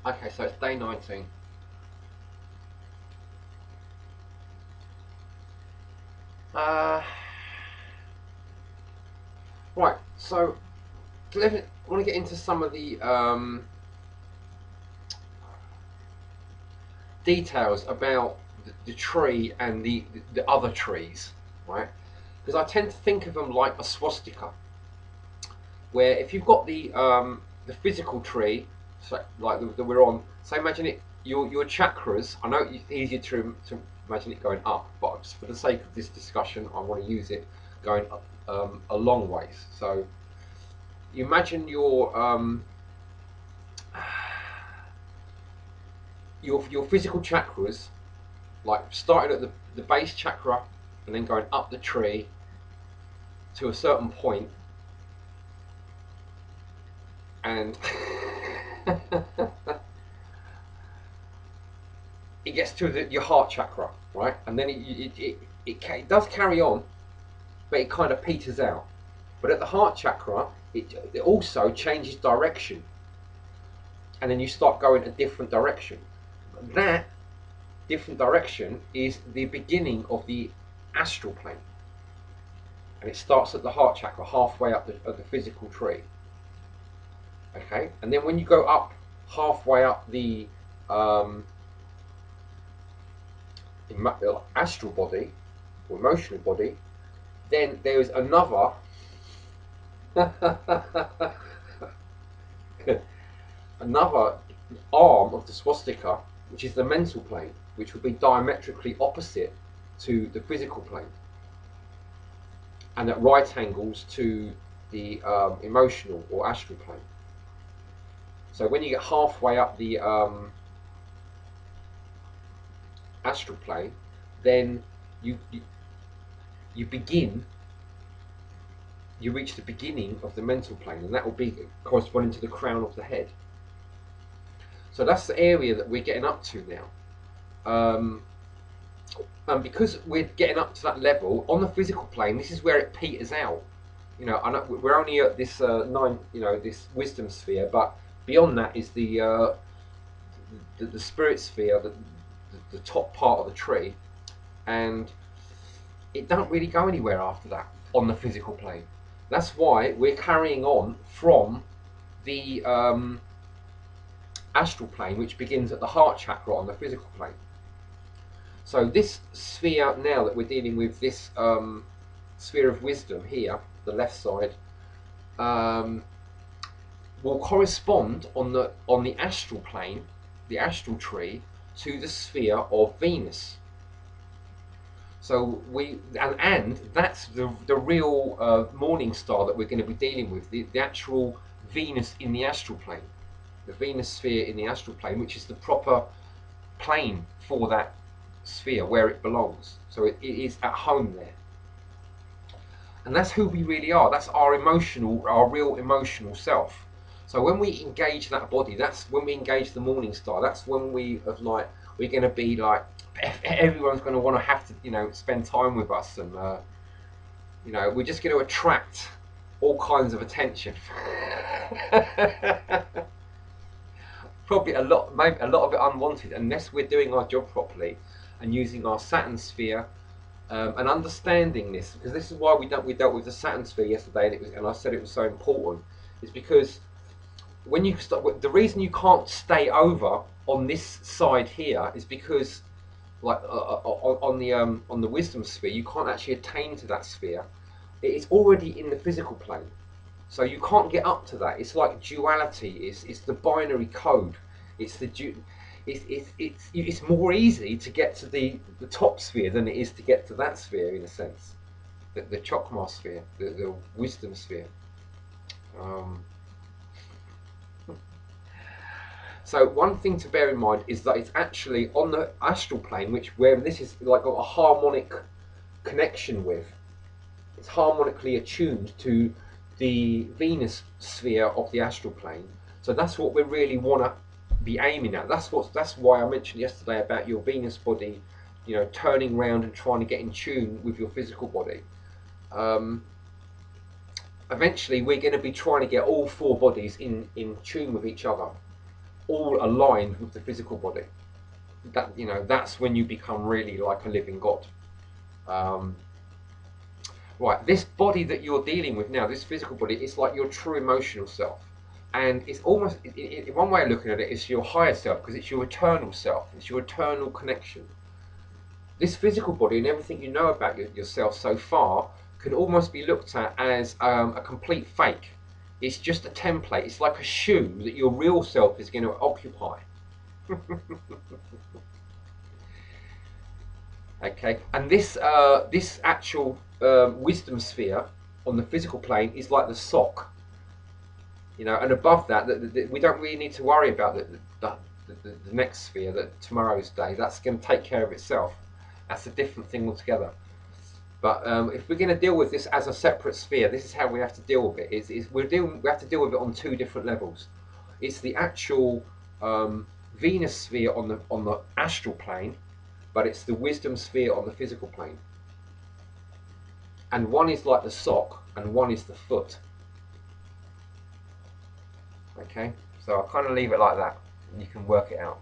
Okay, so it's day 19. Uh, right, so I want to get into some of the details about the tree and the other trees, right? Because I tend to think of them like a swastika, where if you've got the physical tree, so like that we're on, so imagine it your chakras. I know it's easier to imagine it going up, but just for the sake of this discussion, I want to use it going up, a long ways. So you imagine your physical chakras, like starting at the base chakra and then going up the tree to a certain point, and it gets to your heart chakra, right? And then it does carry on, but it kind of peters out. But at the heart chakra, it also changes direction, and then you start going a different direction. That different direction is the beginning of the astral plane, and it starts at the heart chakra, halfway up the physical tree. Okay, and then when you go up halfway up the astral body or emotional body, then there is another another arm of the swastika, which is the mental plane, which would be diametrically opposite to the physical plane and at right angles to the emotional or astral plane. So when you get halfway up the astral plane, then you you begin you reach the beginning of the mental plane, and that will be corresponding to the crown of the head. So that's the area that we're getting up to now. And because we're getting up to that level on the physical plane, this is where it peters out. I know we're only at this this wisdom sphere, but beyond that is the spirit sphere, the top part of the tree, and it don't really go anywhere after that on the physical plane. That's why we're carrying on from the astral plane, which begins at the heart chakra on the physical plane. So this sphere now that we're dealing with, this sphere of wisdom here, the left side, will correspond on the astral plane, the astral tree, to the sphere of Venus. So and that's the real morning star that we're going to be dealing with, the actual Venus in the astral plane, the Venus sphere in the astral plane, which is the proper plane for that sphere where it belongs. So it is at home there, and that's who we really are. That's our real emotional self. So when we engage that body, that's when we engage the morning star. That's when we're going to be like, everyone's going to want to have to spend time with us, and we're just going to attract all kinds of attention. Probably maybe a lot of it unwanted, unless we're doing our job properly and using our Saturn sphere, and understanding this, because this is why we dealt with the Saturn sphere yesterday, and I said it was so important, is because when you start, the reason you can't stay over on this side here is because, like on the wisdom sphere, you can't actually attain to that sphere. It is already in the physical plane, so you can't get up to that. It's like duality. It's the binary code. It's the it's more easy to get to the top sphere than it is to get to that sphere, in a sense. The chakra sphere, the wisdom sphere. Um, So one thing to bear in mind is that it's actually on the astral plane, where this is like got a harmonic connection with. It's harmonically attuned to the Venus sphere of the astral plane. So that's what we really want to be aiming at. That's why I mentioned yesterday about your Venus body, turning round and trying to get in tune with your physical body. Eventually, we're going to be trying to get all four bodies in tune with each other. all aligned with the physical body. That, you know, that's when you become really like a living God. Um, right, this body that you're dealing with now, this physical body, it's like your true emotional self. And it's almost, one way of looking at it, is your higher self, because it's your eternal self, it's your eternal connection. This physical body and everything you know about yourself so far can almost be looked at as a complete fake. It's just a template. It's like a shoe that your real self is going to occupy. Okay, and this actual wisdom sphere on the physical plane is like the sock, you know, and above that, we don't really need to worry about the next sphere, that tomorrow's day. That's going to take care of itself. That's a different thing altogether. But if we're going to deal with this as a separate sphere, this is how we have to deal with it. We have to deal with it on two different levels. It's the actual Venus sphere on the astral plane, but it's the wisdom sphere on the physical plane. And one is like the sock, and one is the foot. Okay, so I'll kind of leave it like that, and you can work it out.